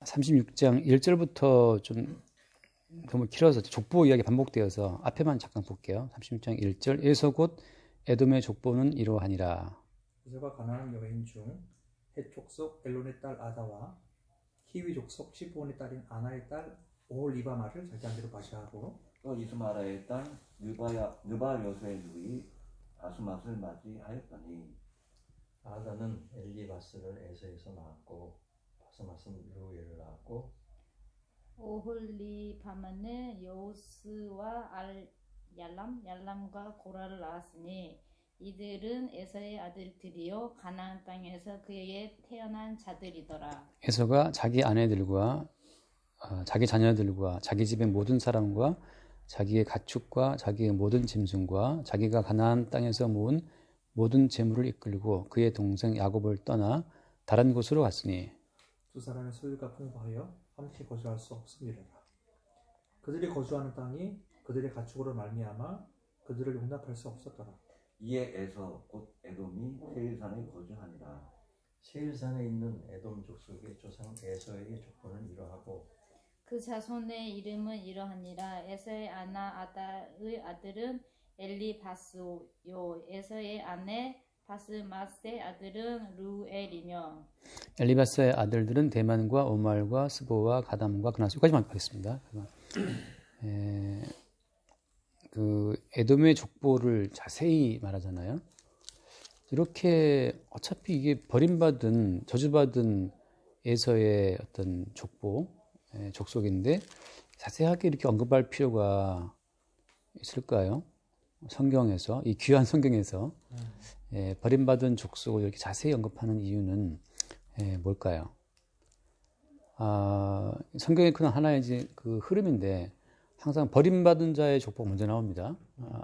36장 1절부터 좀 너무 길어서 족보 이야기 반복되어서 앞에만 잠깐 볼게요. 36장 1절 에서 곧 에돔의 족보는 이러하니라. 에서가 가나안 여인 중 헷 족속 엘론의 딸 아다와 히위 족속 시브온의 딸인 아나의 딸 오홀리바마를 자기한 대로 바시하고 또 이스마라의 딸 느바 여수의 누이 바스맛을 맞이하였더니 아다는 엘리바스를 에서에서 낳았고 바스맛은 루엘을 낳았고 오홀리바마는 여우스와 얄람과 고라를 낳았으니 이들은 에서의 아들들이요 가나안 땅에서 그에게 태어난 자들이더라. 에서가 자기 아내들과 자기 자녀들과 자기 집의 모든 사람과 자기의 가축과 자기의 모든 짐승과 자기가 가나안 땅에서 모은 모든 재물을 이끌고 그의 동생 야곱을 떠나 다른 곳으로 갔으니 두 사람의 소유가 풍부하여 함께 거주할 수 없음이라. 그들이 거주하는 땅이 그들의 가축으로 말미암아 그들을 용납할 수 없었더라. 이에 에서 곧 에돔이 세일산에 거주하니라. 세일산에 있는 에돔 족속의 조상 에서의 족보는 이러하고 그 자손의 이름은 이러하니라. 에서의 아나 아다의 아들은 엘리바스요 에서의 아내 바스맛의 아들은 루엘이며 엘리바스의 아들들은 대만과 오말과 스보와 가담과 그나스. 여기까지만 하겠습니다. 그 에돔의 족보를 자세히 말하잖아요. 이렇게 어차피 이게 버림받은 저주받은 에서의 어떤 족보, 족속인데 자세하게 이렇게 언급할 필요가 있을까요? 성경에서, 이 귀한 성경에서 버림받은 족속을 이렇게 자세히 언급하는 이유는 뭘까요? 성경의 큰 하나의 이제 그 흐름인데 항상 버림받은 자의 족보가 먼저 나옵니다.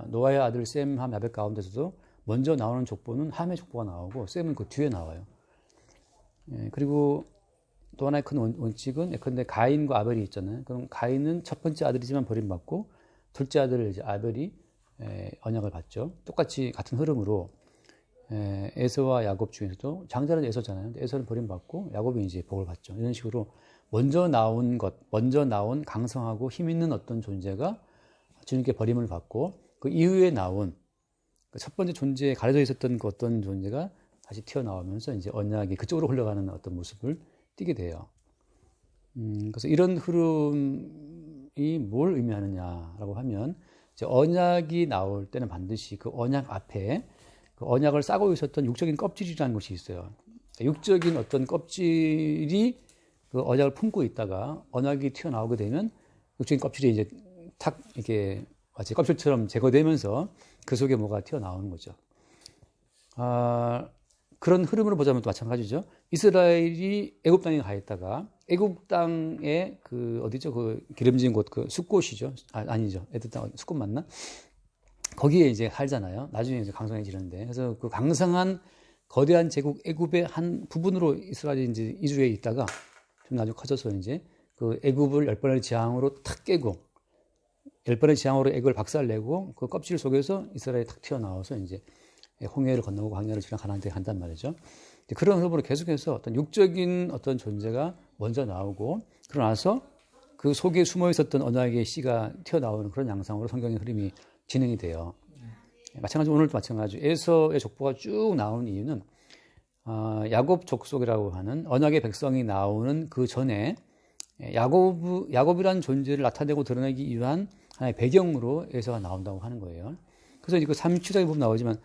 노아의 아들 셈, 함, 야벳 가운데서도 먼저 나오는 족보는 함의 족보가 나오고 셈은 그 뒤에 나와요. 그리고 또 하나의 큰 원칙은 예컨대 가인과 아벨이 있잖아요. 그럼 가인은 첫 번째 아들이지만 버림받고 둘째 아들 이제 아벨이 언약을 받죠. 똑같이 같은 흐름으로 에서와 야곱 중에서도 장자는 에서잖아요. 에서는 버림받고 야곱이 이제 복을 받죠. 이런 식으로 먼저 나온 강성하고 힘 있는 어떤 존재가 주님께 버림을 받고 그 이후에 나온 그 첫 번째 존재에 가려져 있었던 그 어떤 존재가 다시 튀어나오면서 이제 언약이 그쪽으로 흘러가는 어떤 모습을 띠게 돼요. 그래서 이런 흐름이 뭘 의미하느냐라고 하면 이제 언약이 나올 때는 반드시 그 언약 앞에 그 언약을 싸고 있었던 육적인 껍질이라는 것이 있어요. 육적인 어떤 껍질이 그 언약을 품고 있다가 언약이 튀어나오게 되면 육적인 껍질이 이제 탁 이렇게 마치 껍질처럼 제거되면서 그 속에 뭐가 튀어나오는 거죠. 그런 흐름으로 보자면 또 마찬가지죠. 이스라엘이 애굽 땅에 가 있다가 애굽 땅에 그 어디죠? 그 기름진 곳 그 숫곳이죠. 아니죠. 애굽 땅 숫곳 맞나? 거기에 이제 살잖아요. 나중에 이제 강성해지는데. 그래서 그 강성한 거대한 제국 애굽의 한 부분으로 이스라엘이 이제 이주해 있다가 좀 나중에 커져서 이제 그 애굽을 10번의 재앙으로 탁 깨고 10번의 재앙으로 애굽을 박살내고 그 껍질 속에서 이스라엘이 탁 튀어나와서 이제 홍해를 건너고 광야를 지나 가나안 땅에 간단 말이죠. 그런 흐름으로 계속해서 어떤 육적인 어떤 존재가 먼저 나오고 그러나서 그 속에 숨어 있었던 언약의 씨가 튀어나오는 그런 양상으로 성경의 흐름이 진행이 돼요. 마찬가지로 오늘도 마찬가지로 에서의 족보가 쭉 나오는 이유는 야곱 족속이라고 하는 언약의 백성이 나오는 그 전에 야곱이라는 존재를 나타내고 드러내기 위한 하나의 배경으로 에서가 나온다고 하는 거예요. 그래서 그 37장에 보면 나오지만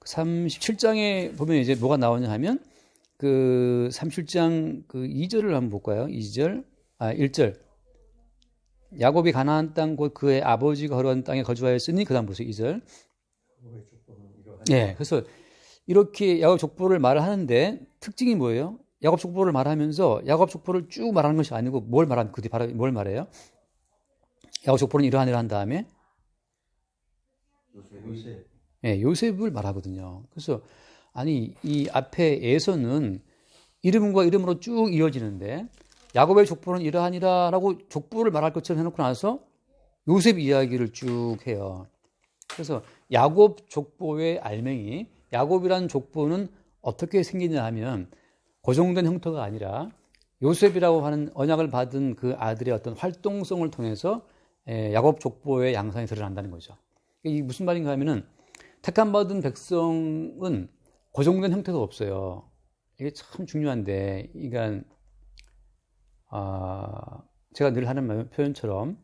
37장에 보면 이제 뭐가 나오냐 하면 그 37장 그 2절을 한번 볼까요? 1절. 야곱이 가나안 땅 곧 그의 아버지가 거류한 땅에 거주하였으니 그다음 보세요. 2절. 네, 그래서 이렇게 야곱 족보를 말을 하는데 특징이 뭐예요? 야곱 족보를 말하면서 야곱 족보를 쭉 말하는 것이 아니고 뭘 말하면 그 뒤에 바로 뭘 말해요? 야곱 족보는 이러한 다음에 요셉을 말하거든요. 그래서 아니 이 앞에에서는 이름과 이름으로 쭉 이어지는데 야곱의 족보는 이러하니라라고 족보를 말할 것처럼 해놓고 나서 요셉 이야기를 쭉 해요. 그래서 야곱 족보의 알맹이, 야곱이라는 족보는 어떻게 생기냐 하면 고정된 형태가 아니라 요셉이라고 하는 언약을 받은 그 아들의 어떤 활동성을 통해서 야곱 족보의 양상이 드러난다는 거죠. 이게 무슨 말인가 하면은 택함 받은 백성은 고정된 형태가 없어요. 이게 참 중요한데, 그러니까 제가 늘 하는 표현처럼,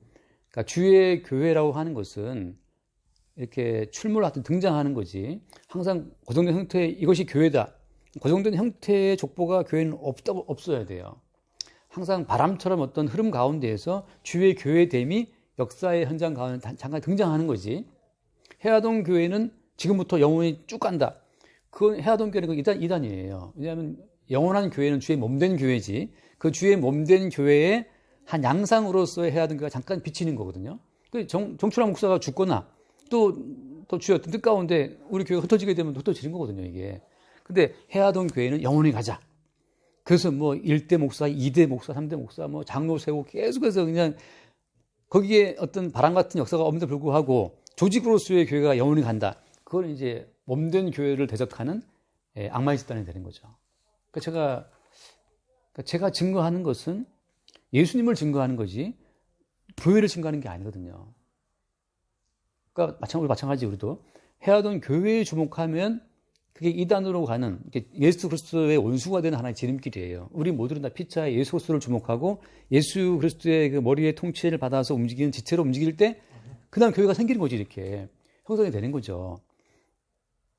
그러니까 주의 교회라고 하는 것은 이렇게 출몰하듯 등장하는 거지. 항상 고정된 형태, 이것이 교회다. 고정된 형태의 족보가 교회는 없어야 돼요. 항상 바람처럼 어떤 흐름 가운데에서 주의 교회됨이 역사의 현장 가운데 잠깐 등장하는 거지. 해화동 교회는 지금부터 영원히 쭉 간다. 그건 해화동 교회는 이단이에요. 왜냐하면 영원한 교회는 주의 몸된 교회지. 그 주의 몸된 교회의 한 양상으로서의 해화동 교회가 잠깐 비치는 거거든요. 그 정춘환 목사가 죽거나 또 주의 어떤 뜻 가운데 우리 교회가 흩어지게 되면 흩어지는 거거든요, 이게. 근데 해화동 교회는 영원히 가자. 그래서 뭐 1대 목사, 2대 목사, 3대 목사, 뭐 장로 세우고 계속해서 그냥 거기에 어떤 바람 같은 역사가 없는데 불구하고 조직으로서의 교회가 영원히 간다. 그건 이제 몸된 교회를 대적하는 악마의 집단이 되는 거죠. 그러니까 제가 증거하는 것은 예수님을 증거하는 거지 교회를 증거하는 게 아니거든요. 그러니까 마찬가지 우리도 해화동 교회에 주목하면 그게 이단으로 가는 예수 그리스도의 원수가 되는 하나의 지름길이에요. 우리 모두는 다 피차에 예수 그리스도를 주목하고 예수 그리스도의 그 머리의 통치를 받아서 움직이는 지체로 움직일 때 그다음 교회가 생기는 거지, 이렇게 형성이 되는 거죠.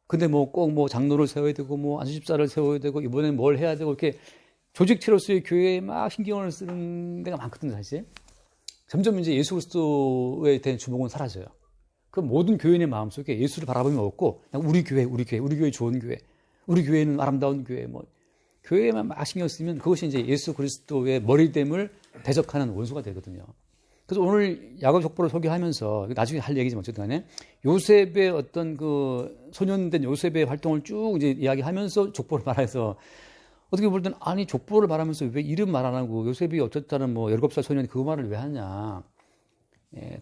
근데 뭐 꼭 뭐 장로를 세워야 되고 뭐 안수집사를 세워야 되고 이번엔 뭘 해야 되고 이렇게 조직체로서의 교회에 막 신경을 쓰는 데가 많거든요, 사실. 점점 이제 예수 그리스도에 대한 주목은 사라져요. 그 모든 교인의 마음속에 예수를 바라보면 없고 그냥 우리 교회 좋은 교회, 우리 교회는 아름다운 교회, 뭐 교회에만 막 신경 쓰면 그것이 이제 예수 그리스도의 머리됨을 대적하는 원수가 되거든요. 그래서 오늘 야곱 족보를 소개하면서 나중에 할 얘기지만 어쨌든 간에 요셉의 어떤 그 소년된 요셉의 활동을 쭉 이제 이야기하면서 족보를 말해서 어떻게 볼 때는 아니 족보를 말하면서 왜 이름 말 안 하고 요셉이 어쨌든 뭐 17살 소년이 그 말을 왜 하냐.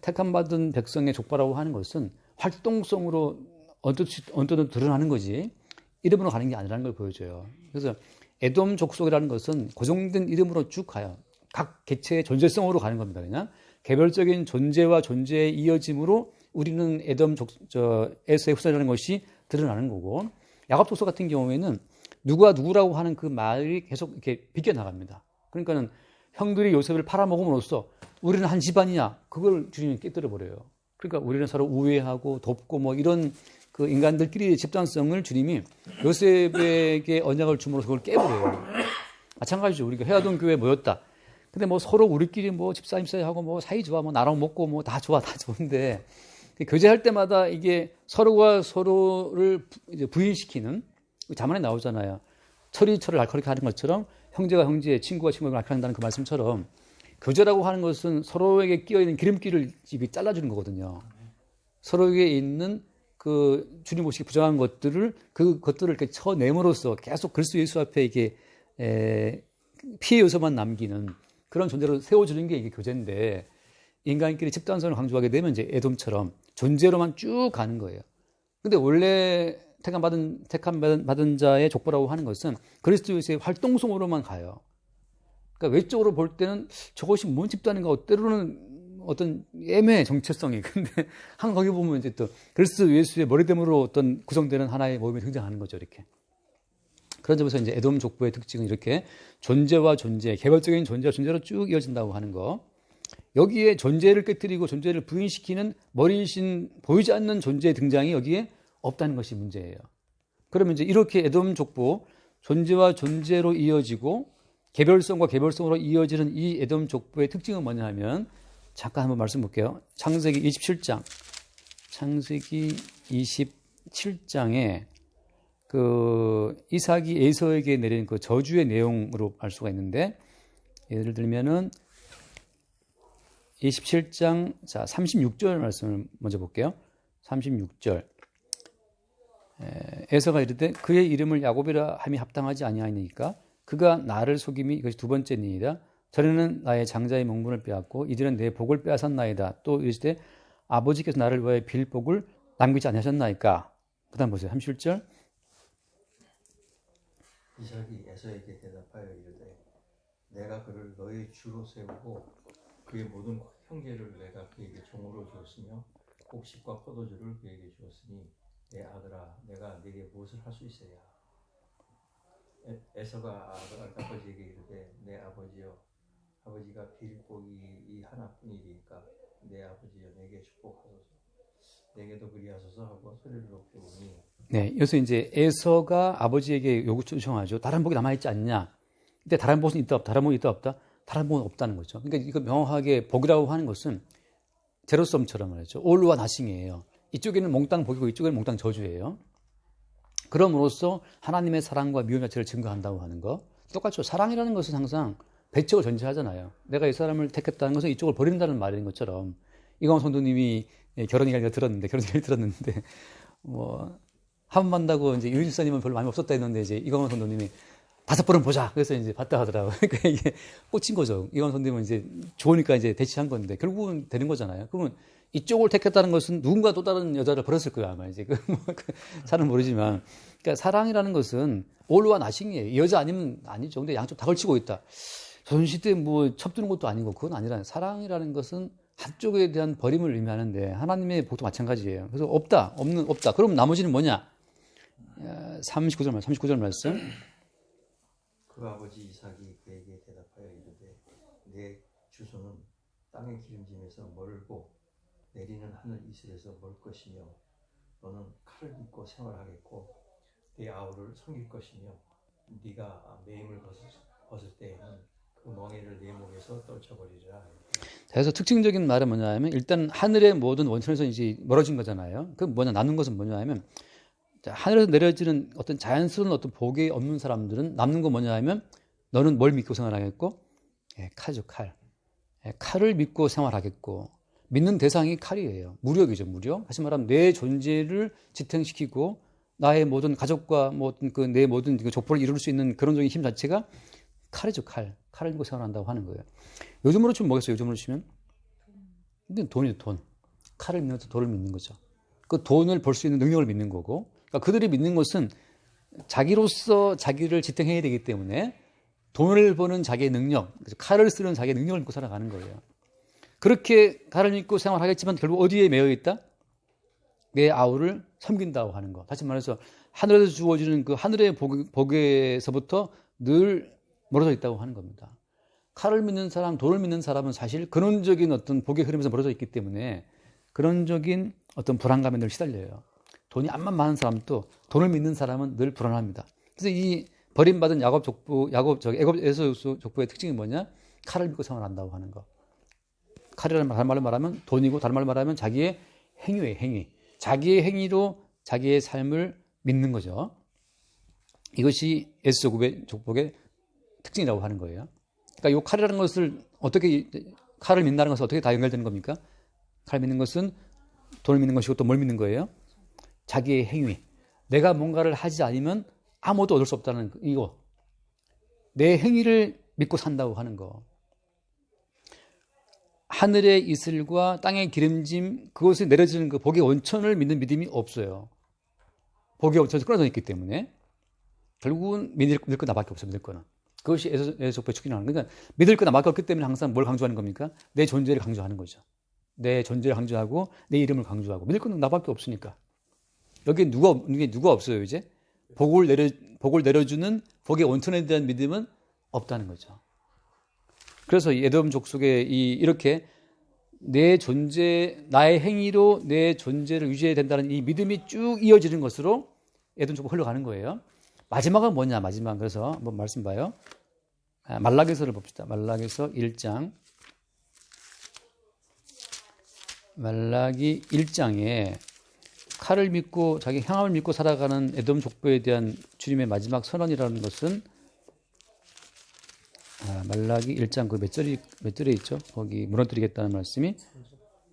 택함 받은 백성의 족보라고 하는 것은 활동성으로 언뜻 드러나는 거지 이름으로 가는 게 아니라는 걸 보여줘요. 그래서 에돔 족속이라는 것은 고정된 이름으로 쭉 가요. 각 개체의 존재성으로 가는 겁니다. 그냥 개별적인 존재와 존재의 이어짐으로 우리는 에돔 에서의 후손이라는 것이 드러나는 거고, 야곱 족속 같은 경우에는 누가 누구라고 하는 그 말이 계속 이렇게 비껴나갑니다. 그러니까는 형들이 요셉을 팔아먹음으로써 우리는 한 집안이냐, 그걸 주님이 깨뜨려 버려요. 그러니까 우리는 서로 우애하고 돕고 뭐 이런 그 인간들끼리의 집단성을 주님이 요셉에게 언약을 줌으로써 그걸 깨버려요. 마찬가지죠. 우리가 해화동 교회에 모였다. 근데 뭐 서로 우리끼리 뭐 집사님 사이하고 뭐 사이 좋아, 뭐 나랑 먹고 뭐 다 좋아, 다 좋은데 교제할 때마다 이게 서로가 서로를 이제 부인시키는, 자문에 나오잖아요. 철이 철을 앓게 하는 것처럼 형제가 형제, 친구가 친구를 앓게 한다는 그 말씀처럼 교제라고 하는 것은 서로에게 끼어있는 기름기를 잘라주는 거거든요. 서로에게 있는 그 주님 보시기 부정한 것들을, 그것들을 이렇게 쳐냄으로써 계속 그리스도 예수 앞에 이게 피해 요소만 남기는 그런 존재로 세워주는 게 이게 교제인데, 인간끼리 집단성을 강조하게 되면 이제 에돔처럼 존재로만 쭉 가는 거예요. 근데 원래 택함 받은 자의 족보라고 하는 것은 그리스도 예수의 활동성으로만 가요. 그러니까 외적으로 볼 때는 저것이 뭔 집단인가, 때로는 어떤 애매해, 정체성이. 근데 한 거기 보면 이제 또 그리스도 예수의 머리됨으로 어떤 구성되는 하나의 모임이 등장하는 거죠, 이렇게. 그런 점에서 이제 에돔 족보의 특징은 이렇게 존재와 존재, 개별적인 존재와 존재로 쭉 이어진다고 하는 거. 여기에 존재를 깨뜨리고 존재를 부인시키는 머리이신 보이지 않는 존재의 등장이 여기에 없다는 것이 문제예요. 그러면 이제 이렇게 에돔 족보, 존재와 존재로 이어지고 개별성과 개별성으로 이어지는 이 에돔 족보의 특징은 뭐냐 하면, 잠깐 한번 말씀 볼게요. 창세기 27장에 그 이삭이 에서에게 내린 그 저주의 내용으로 알 수가 있는데, 예를 들면은 27장 36절 말씀을 먼저 볼게요. 36절. 에서가 이르되 그의 이름을 야곱이라 함이 합당하지 아니하니까 그가 나를 속임이 이것이 두 번째니이다. 전에는 나의 장자의 명분을 빼앗고 이들은 내 복을 빼앗았나이다. 또 이르시되 아버지께서 나를 위하여 빌 복을 남기지 아니하셨나이까. 그 다음 보세요. 37절. 이삭이 에서에게 대답하여 이르되 내가 그를 너의 주로 세우고 그의 모든 형제를 내가 그에게 종으로 주었으며 곡식과 포도주를 그에게 주었으니 내 아들아 내가 네게 무엇을 할 수 있어야. 에서가 아버지에게 이르되 내 아버지여 아버지가 빌복이 이 하나뿐이니까 내 아버지여 내게 축복하소서 내게도 그리하소서 하고 소리를 높여 보니. 네, 여기서 이제 에서가 아버지에게 요청하죠. 다른 복이 남아있지 않냐. 근데 다른 복은 있다 없다. 다른 복이 있다 없다. 다른 복은 없다는 거죠. 그러니까 이거 명확하게 복이라고 하는 것은 제로섬처럼 말이죠. 올와 나싱이에요. 이쪽에는 몽땅 복이고 이쪽에는 몽땅 저주예요. 그럼으로써 하나님의 사랑과 미움 자체를 증거한다고 하는 거. 똑같죠. 사랑이라는 것은 항상 배척을 전제하잖아요. 내가 이 사람을 택했다는 것은 이쪽을 버린다는 말인 것처럼. 이광호 성도님이 결혼 이야기를 들었는데 한 번 만나고 이제 유일 집사님은 별로 마음이 없었다 했는데 이제 이광호 성도님이 5번은 보자. 그래서 이제 봤다 하더라고요. 그러니까 이게 꽂힌 거죠. 이광호 성도님은 이제 좋으니까 이제 대치한 건데 결국은 되는 거잖아요. 그러면 이쪽을 택했다는 것은 누군가 또 다른 여자를 버렸을 거야 아마 이제 잘은 모르지만. 그러니까 사랑이라는 것은 올와 나싱이에요. 이 여자 아니면 아니죠. 근데 양쪽 다 걸치고 있다. 조선시대 뭐 첩두는 것도 아니고 그건 아니라 사랑이라는 것은 한쪽에 대한 버림을 의미하는데 하나님의 복도 마찬가지예요. 그래서 없다. 그럼 나머지는 뭐냐? 39절 말씀. 그 아버지 이삭이 그에게 대답하여 이르되 내 주소는 땅의 기름짐에서 멀고 내리는 하늘 이슬에서 멀 것이며 너는 칼을 믿고 생활하겠고 내 아우를 섬길 것이며 네가 매임을 벗을 때에는 그 멍에를 내 목에서 떨쳐버리리라. 그래서 특징적인 말은 뭐냐 하면 일단 하늘의 모든 원천에서 이제 멀어진 거잖아요. 그 뭐냐 나눈 것은 뭐냐 하면 하늘에서 내려지는 어떤 자연스러운 어떤 복이 없는 사람들은 남는 거 뭐냐 하면 너는 뭘 믿고 생활하겠고 칼이죠. 칼을 믿고 생활하겠고 믿는 대상이 칼이에요. 무력이죠. 무력. 다시 말하면 내 존재를 지탱시키고 나의 모든 가족과 내 모든 족보를 이룰 수 있는 그런 종의 힘 자체가 칼이죠. 칼을 믿고 생활한다고 하는 거예요. 요즘으로 치면 뭐겠어요? 요즘으로 치면 돈이죠. 돈. 칼을 믿는 돈을 믿는 거죠. 그 돈을 벌 수 있는 능력을 믿는 거고, 그러니까 그들이 믿는 것은 자기로서 자기를 지탱해야 되기 때문에 돈을 버는 자기의 능력, 칼을 쓰는 자기의 능력을 믿고 살아가는 거예요. 그렇게 칼을 믿고 생활하겠지만 결국 어디에 매여 있다? 내 아우를 섬긴다고 하는 거. 다시 말해서 하늘에서 주어지는 그 하늘의 복에서부터 늘 멀어져 있다고 하는 겁니다. 칼을 믿는 사람, 돈을 믿는 사람은 사실 근원적인 어떤 복의 흐름에서 멀어져 있기 때문에 근원적인 어떤 불안감에 늘 시달려요. 돈이 암만 많은 사람도 돈을 믿는 사람은 늘 불안합니다. 그래서 이 버림받은 애굽 에서 족보의 특징이 뭐냐? 칼을 믿고 생활한다고 하는 거. 칼이라는 다른 말로 말하면 돈이고 다른 말로 말하면 자기의 행위예요. 행위. 자기의 행위로 자기의 삶을 믿는 거죠. 이것이 에스 족복의 특징이라고 하는 거예요. 그러니까 이 칼이라는 것을 어떻게 칼을 믿는다는 것은 어떻게 다 연결되는 겁니까? 칼을 믿는 것은 돈을 믿는 것이고 또 뭘 믿는 거예요? 자기의 행위. 내가 뭔가를 하지 않으면 아무것도 얻을 수 없다는 이거. 내 행위를 믿고 산다고 하는 거. 하늘의 이슬과 땅의 기름짐, 그것에 내려지는 그 복의 원천을 믿는 믿음이 없어요. 복의 원천에서 끊어져 있기 때문에 결국은 믿을 거 나밖에 없어요. 믿을 거는. 그것이 에서족보의 축이라는 거예요. 그러니까 믿을 거 나밖에 없기 때문에 항상 뭘 강조하는 겁니까? 내 존재를 강조하는 거죠. 내 존재를 강조하고 내 이름을 강조하고 믿을 건 나밖에 없으니까. 여기에 누가 없어요 이제? 복을 내려주는 복의 원천에 대한 믿음은 없다는 거죠. 그래서 이 에돔 족속에 이렇게 내 존재, 나의 행위로 내 존재를 유지해야 된다는 이 믿음이 쭉 이어지는 것으로 에돔 족보가 흘러가는 거예요. 마지막은 뭐냐? 그래서 한번 말씀 봐요. 말라기서를 봅시다. 말라기서 1장. 말라기 1장에 칼을 믿고 자기 향함을 믿고 살아가는 에돔 족보에 대한 주님의 마지막 선언이라는 것은 말라기 1장 그 몇 절에 있죠? 거기 무너뜨리겠다는 말씀이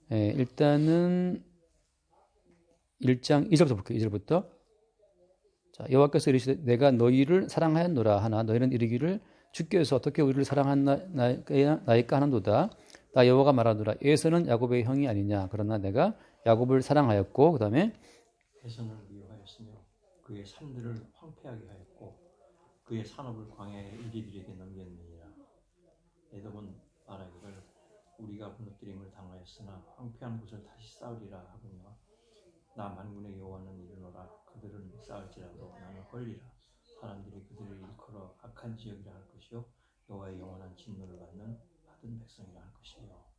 일단은 1장 2절부터 볼게요. 2절부터 자, 여호와께서 이르시되 내가 너희를 사랑하였노라 하나 너희는 이르기를 주께서 어떻게 우리를 사랑하나이까 하는도다. 나 여호와가 말하노라 에서는 야곱의 형이 아니냐. 그러나 내가 야곱을 사랑하였고 그 다음에 에서는 미워하였으며 그의 산들을 황폐하게 하였고 그의 산업을 광야에 이리들에게 넘겼느니라. 에돔은 말하기를 우리가 무너뜨림을 당하였으나 황폐한 곳을 다시 쌓으리라 하거니와 나 만군의 여호와는 이르노라 그들은 쌓을지라도 나는 헐리라 사람들이 그들을 일컬어 악한 지역이라 할 것이요 여호와의 영원한 진노를 받은 백성이라 할 것이요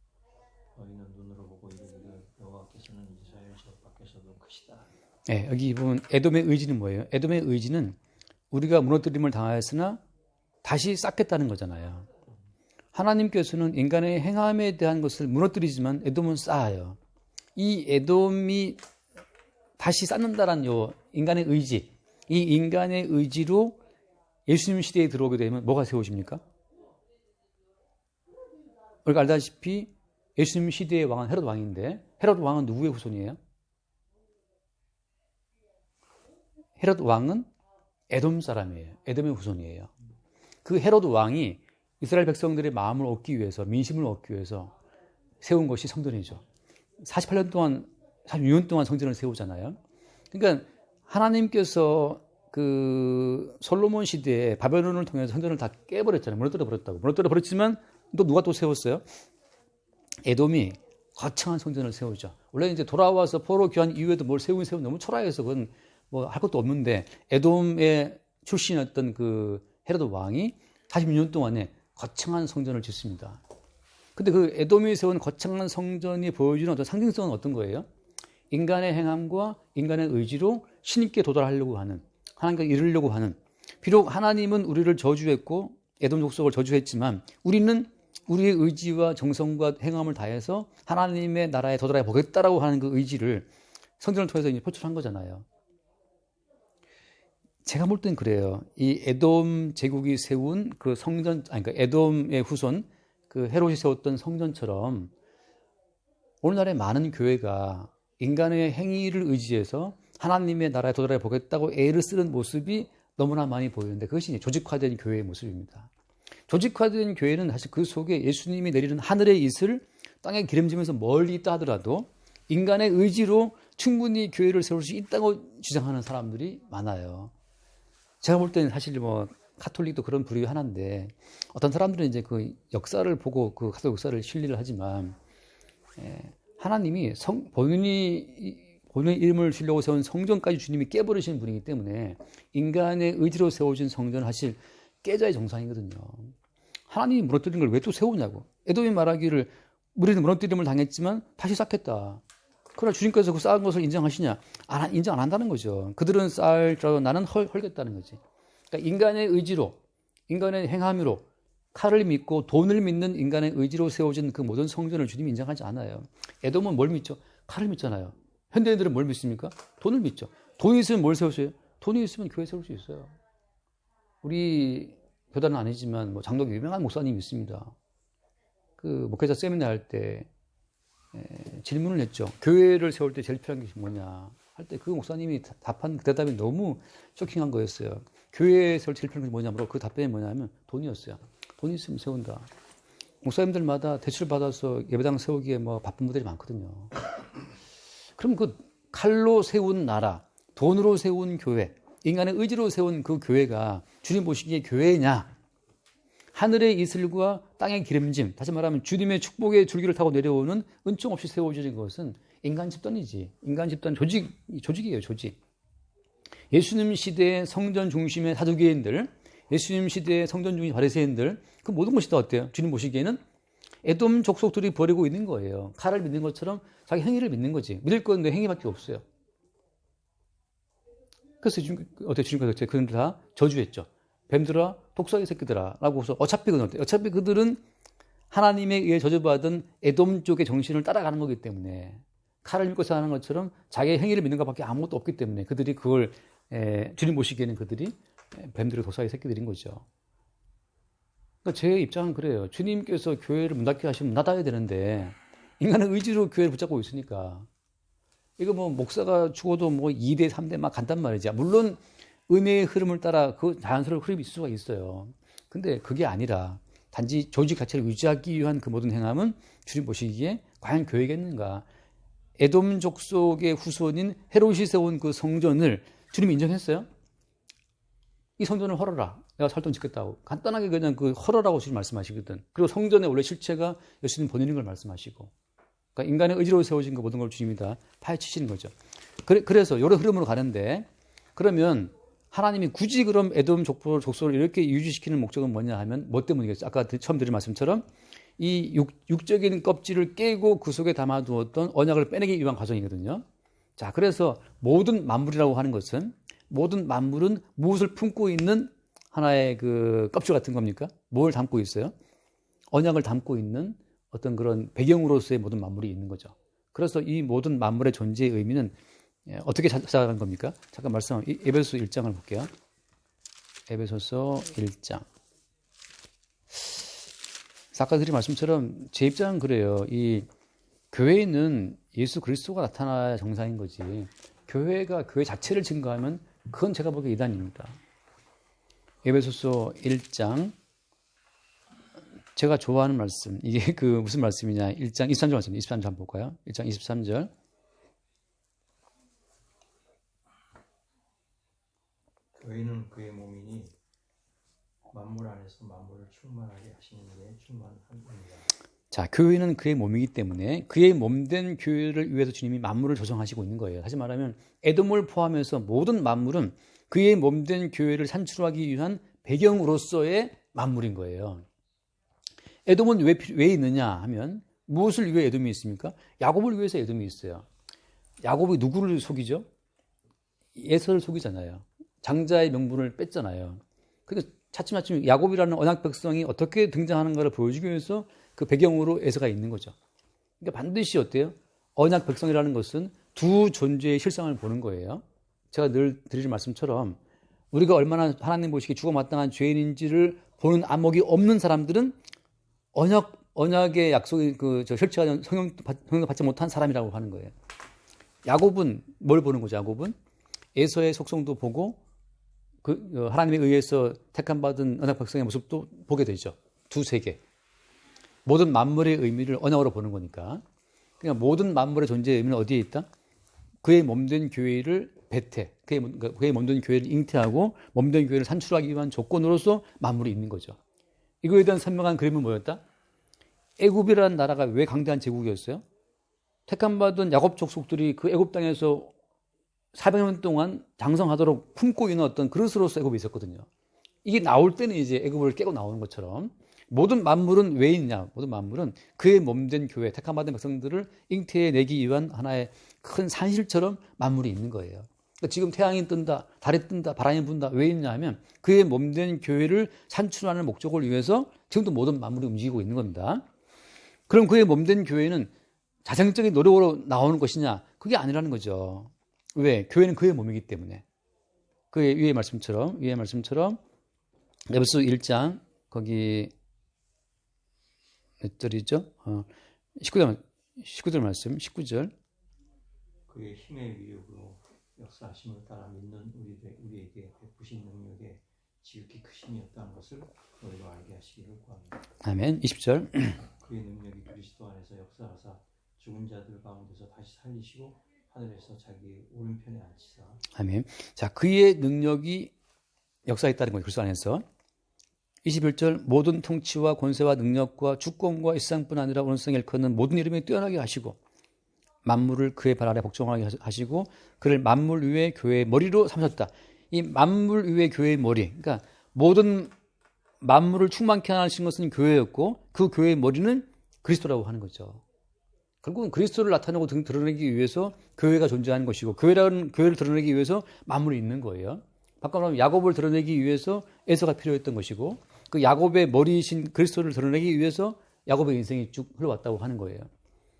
너희는 눈으로 보고 이르기를 여호와께서는 이스라엘 지역 밖에서도 크시다. 네, 여기 보면 에돔의 의지는 뭐예요? 에돔의 의지는 우리가 무너뜨림을 당하였으나 다시 쌓겠다는 거잖아요. 하나님께서는 인간의 행함에 대한 것을 무너뜨리지만 에돔은 쌓아요. 이 에돔이 다시 쌓는다라는 요 인간의 의지, 이 인간의 의지로 예수님 시대에 들어오게 되면 뭐가 세워집니까? 우리가 알다시피 예수님 시대의 왕은 헤롯 왕인데 헤롯 왕은 누구의 후손이에요? 헤롯 왕은 에돔 사람이에요. 에돔의 후손이에요. 그 헤롯 왕이 이스라엘 백성들의 마음을 얻기 위해서, 민심을 얻기 위해서 세운 것이 성전이죠. 48년 동안, 46년 동안 성전을 세우잖아요. 그러니까 하나님께서 그 솔로몬 시대에 바벨론을 통해서 성전을 다 깨버렸잖아요. 무너뜨려 버렸다고. 무너뜨려 버렸지만 또 누가 또 세웠어요? 에돔이 거창한 성전을 세우죠. 원래 이제 돌아와서 포로 귀환 이후에도 뭘 세우면 너무 초라해서 그건 뭐 할 것도 없는데 에돔의 출신이었던 그 헤롯 왕이 46년 동안에 거창한 성전을 짓습니다. 근데 그 에돔이 세운 거창한 성전이 보여주는 어떤 상징성은 어떤 거예요? 인간의 행함과 인간의 의지로 신께 도달하려고 하는, 하나님께 이르려고 하는, 비록 하나님은 우리를 저주했고 에돔 족속을 저주했지만 우리는 우리의 의지와 정성과 행함을 다해서 하나님의 나라에 도달해 보겠다라고 하는 그 의지를 성전을 통해서 이제 표출한 거잖아요. 제가 볼 땐 그래요. 이 에돔 제국이 세운 그 성전, 아니, 그러니까 에돔의 후손, 그 헤롯이 세웠던 성전처럼 오늘날의 많은 교회가 인간의 행위를 의지해서 하나님의 나라에 도달해 보겠다고 애를 쓰는 모습이 너무나 많이 보이는데 그것이 조직화된 교회의 모습입니다. 조직화된 교회는 사실 그 속에 예수님이 내리는 하늘의 이슬, 땅에 기름지면서 멀리 있다 하더라도 인간의 의지로 충분히 교회를 세울 수 있다고 주장하는 사람들이 많아요. 제가 볼 때는 사실 뭐 카톨릭도 그런 부류 하나인데 어떤 사람들은 이제 그 역사를 보고 그 카톨릭 역사를 신뢰를 하지만 하나님이 본인의 이름을 주려고 세운 성전까지 주님이 깨버리시는 분이기 때문에 인간의 의지로 세워진 성전은 사실 깨져야 정상이거든요. 하나님이 무너뜨린 걸 왜 또 세우냐고. 에돔이 말하기를 우리는 무너뜨림을 당했지만 다시 쌓겠다. 그러나 주님께서 그 쌓은 것을 인정하시냐? 인정 안 한다는 거죠. 그들은 쌓을지라도 나는 헐겠다는 거지. 그러니까 인간의 의지로, 인간의 행함으로 칼을 믿고 돈을 믿는 인간의 의지로 세워진 그 모든 성전을 주님이 인정하지 않아요. 에돔은 뭘 믿죠? 칼을 믿잖아요. 현대인들은 뭘 믿습니까? 돈을 믿죠. 돈이 있으면 뭘 세울 수 있어요? 돈이 있으면 교회 세울 수 있어요. 우리 교단은 아니지만 뭐 장독 유명한 목사님이 있습니다. 그 목회자 세미나 할 때 질문을 했죠. 교회를 세울 때 제일 필요한 것이 뭐냐 할 때 그 목사님이 답한 그 대답이 너무 쇼킹한 거였어요. 교회에 세울 때 제일 필요한 것이 뭐냐면 그 답변이 뭐냐면 돈이었어요. 돈이 있으면 세운다. 목사님들마다 대출 받아서 예배당 세우기에 뭐 바쁜 분들이 많거든요. 그럼 그 칼로 세운 나라, 돈으로 세운 교회, 인간의 의지로 세운 그 교회가 주님 보시기에 교회냐? 하늘의 이슬과 땅의 기름짐, 다시 말하면 주님의 축복의 줄기를 타고 내려오는 은총 없이 세워지는 것은 인간 집단이지. 인간 집단 조직이에요, 조직. 예수님 시대의 성전 중심의 사두개인들, 예수님 시대의 성전 중심 바리새인들, 그 모든 것이 다 어때요? 주님 보시기에는 에돔 족속들이 버리고 있는 거예요. 칼을 믿는 것처럼 자기 행위를 믿는 거지. 믿을 건 내 행위밖에 없어요. 그래서 주님께서 그들을 다 저주했죠. 뱀들아, 독사의 새끼들아 라고 해서 어차피 그들은 하나님에 의해 저주받은 에돔 쪽의 정신을 따라가는 거기 때문에 칼을 믿고 사는 것처럼 자기의 행위를 믿는 것밖에 아무것도 없기 때문에 그들이 그걸 주님 보시기에는 그들이 뱀들의 독사의 새끼들인 거죠. 그러니까 제 입장은 그래요. 주님께서 교회를 문 닫게 하시면 닫아야 되는데 인간의 의지로 교회를 붙잡고 있으니까 이거 뭐 목사가 죽어도 뭐 2대 3대 막 간단 말이지. 물론 은혜의 흐름을 따라 그 자연스러운 흐름이 있을 수가 있어요. 근데 그게 아니라 단지 조직 가치를 유지하기 위한 그 모든 행함은 주님 보시기에 과연 교회겠는가? 에돔 족속의 후손인 헤롯이 세운 그 성전을 주님이 인정했어요? 이 성전을 헐어라. 내가 살돈 짓겠다고. 간단하게 그냥 그 허라라고 주님 말씀하시거든. 그리고 성전의 원래 실체가 예수님 본인인 걸 말씀하시고. 그러니까 인간의 의지로 세워진 그 모든 걸 주님이 다 파헤치시는 거죠. 그래서 여러 흐름으로 가는데, 그러면 하나님이 굳이 그럼 에돔 족속을 이렇게 유지시키는 목적은 뭐냐 하면 뭐 때문이겠어요? 아까 처음 드린 말씀처럼 이 육적인 껍질을 깨고 그 속에 담아두었던 언약을 빼내기 위한 과정이거든요. 자, 그래서 모든 만물이라고 하는 것은, 모든 만물은 무엇을 품고 있는 하나의 그 껍질 같은 겁니까? 뭘 담고 있어요? 언약을 담고 있는 어떤 그런 배경으로서의 모든 만물이 있는 거죠. 그래서 이 모든 만물의 존재의 의미는 어떻게 찾아가는 겁니까? 잠깐 말씀하면 에베소서 1장을 볼게요. 에베소서 1장. 아까 드린 말씀처럼 제 입장은 그래요. 이 교회는 예수 그리스도가 나타나야 정상인 거지. 교회가 교회 자체를 증거하면 그건 제가 보기에 이단입니다. 에베소서 1장. 제가 좋아하는 말씀. 이게 그 무슨 말씀이냐. 1장 23절 말씀. 23절 한번 볼까요? 1장 23절. 교회는 그의 몸이니 만물 안에서 만물을 충만하게 하시는 게 충만합니다. 자, 교회는 그의 몸이기 때문에 그의 몸된 교회를 위해서 주님이 만물을 조성하시고 있는 거예요. 다시 말하면 에돔을 포함해서 모든 만물은 그의 몸된 교회를 산출하기 위한 배경으로서의 만물인 거예요. 에돔은 왜 있느냐 하면 무엇을 위해 에돔이 있습니까? 야곱을 위해서 에돔이 있어요. 야곱이 누구를 속이죠? 에서를 속이잖아요. 장자의 명분을 뺐잖아요. 그러니까 차츰차츰 야곱이라는 언약 백성이 어떻게 등장하는가를 보여주기 위해서 그 배경으로 에서가 있는 거죠. 그러니까 반드시 어때요? 언약 백성이라는 것은 두 존재의 실상을 보는 거예요. 제가 늘 드리는 말씀처럼 우리가 얼마나 하나님 보시기에 죽어마땅한 죄인인지를 보는 안목이 없는 사람들은 언약의 약속이 실체가 성령도 받지 못한 사람이라고 하는 거예요. 야곱은 뭘 보는 거죠? 야곱은 에서의 속성도 보고 하나님에 의해서 택함받은 언약 백성의 모습도 보게 되죠. 두 세계. 모든 만물의 의미를 언약으로 보는 거니까. 그러니까 모든 만물의 존재의 의미는 어디에 있다? 그의 몸된 교회를 배태, 그의 몸된 교회를 잉태하고 몸된 교회를 산출하기 위한 조건으로서 만물이 있는 거죠. 이거에 대한 선명한 그림은 뭐였다? 애굽이라는 나라가 왜 강대한 제국이었어요? 택함받은 야곱 족속들이 그 애굽 땅에서 400년 동안 장성하도록 품고 있는 어떤 그릇으로서 애굽이 있었거든요. 이게 나올 때는 이제 애굽을 깨고 나오는 것처럼 모든 만물은 왜 있냐? 모든 만물은 그의 몸된 교회, 택함받은 백성들을 잉태해내기 위한 하나의 큰 산실처럼 만물이 있는 거예요. 그러니까 지금 태양이 뜬다, 달이 뜬다, 바람이 분다. 왜 있냐 하면 그의 몸된 교회를 산출하는 목적을 위해서 지금도 모든 만물이 움직이고 있는 겁니다. 그럼 그의 몸된 교회는 자생적인 노력으로 나오는 것이냐? 그게 아니라는 거죠. 왜? 교회는 그의 몸이기 때문에. 그의 위의 말씀처럼 에베소 1장 거기 몇 절이죠? 19절 말씀, 19절. 그의 힘의 위력으로 역사하심을 따라 믿는 우리에게 베푸신 능력에 지극히 크심이었다는 것을 너희가 알게 하시기를 구합니다. 아멘. 20절. 그의 능력이 그리스도 안에서 역사하사 죽은 자들 가운데서 다시 살리시고 하늘에서 자기의 오른편에 앉히사. 아멘. 자, 그의 능력이 역사했다는 거예요. 그리스도 안에서. 21절 모든 통치와 권세와 능력과 주권과 이 세상뿐 아니라 오른성에 일컫는 모든 이름이 뛰어나게 하시고 만물을 그의 발 아래 복종하게 하시고 그를 만물 위에 교회의 머리로 삼으셨다. 이 만물 위에 교회의 머리, 그러니까 모든 만물을 충만케 하신 것은 교회였고 그 교회의 머리는 그리스도라고 하는 거죠. 결국은 그리스도를 나타내고 드러내기 위해서 교회가 존재하는 것이고 교회를 드러내기 위해서 만물이 있는 거예요. 바꿔 말하면 야곱을 드러내기 위해서 에서가 필요했던 것이고 그 야곱의 머리이신 그리스도를 드러내기 위해서 야곱의 인생이 쭉 흘러왔다고 하는 거예요.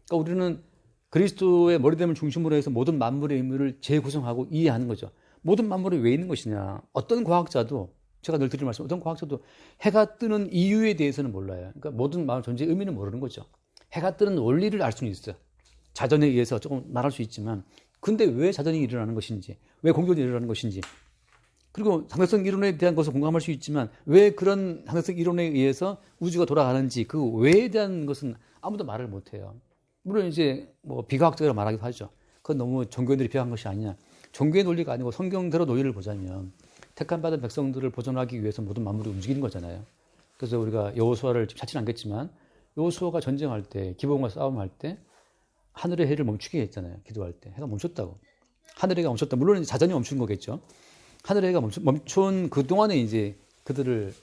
그러니까 우리는 그리스도의 머리됨을 중심으로 해서 모든 만물의 의미를 재구성하고 이해하는 거죠. 모든 만물이 왜 있는 것이냐. 어떤 과학자도 제가 늘 드리는 말씀, 어떤 과학자도 해가 뜨는 이유에 대해서는 몰라요. 그러니까 모든 만물 존재의 의미는 모르는 거죠. 해가 뜨는 원리를 알 수는 있어요. 자전에 의해서 조금 말할 수 있지만 근데 왜 자전이 일어나는 것인지, 왜 공전이 일어나는 것인지, 그리고 상대성 이론에 대한 것을 공감할 수 있지만 왜 그런 상대성 이론에 의해서 우주가 돌아가는지 그 왜에 대한 것은 아무도 말을 못해요. 물론 이제 뭐 비과학적으로 말하기도 하죠. 그건 너무 종교인들이 비하한 것이 아니냐. 종교의 논리가 아니고 성경대로 논리를 보자면 택함 받은 백성들을 보존하기 위해서 모든 만물이 움직이는 거잖아요. 그래서 우리가 여호수아를 지금 찾지는 않겠지만 여호수아가 전쟁할 때, 기브온과 싸움할 때 하늘의 해를 멈추게 했잖아요. 기도할 때 해가 멈췄다고. 하늘의 해가 멈췄다. 물론 자전이 멈춘 거겠죠. 하늘의 해가 멈춘 그 동안에 이제 그들을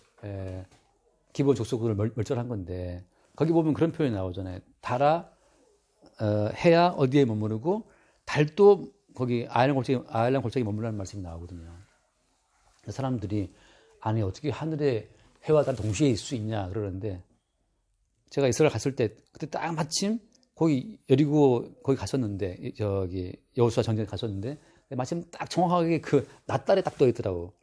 기브온 족속을 멸절한 건데 거기 보면 그런 표현이 나오잖아요. 달아 해야 어디에 머무르고 달도 거기 아일란 골짜기 머무르라는 말씀이 나오거든요. 사람들이 아니 어떻게 하늘에 해와 달 동시에 있을 수 있냐 그러는데 제가 이스라엘 갔을 때 그때 딱 마침 거기 여리고 거기 갔었는데 저기 여호수아 전쟁에 갔었는데 마침 딱 정확하게 그 낮달에 딱 떠 있더라고.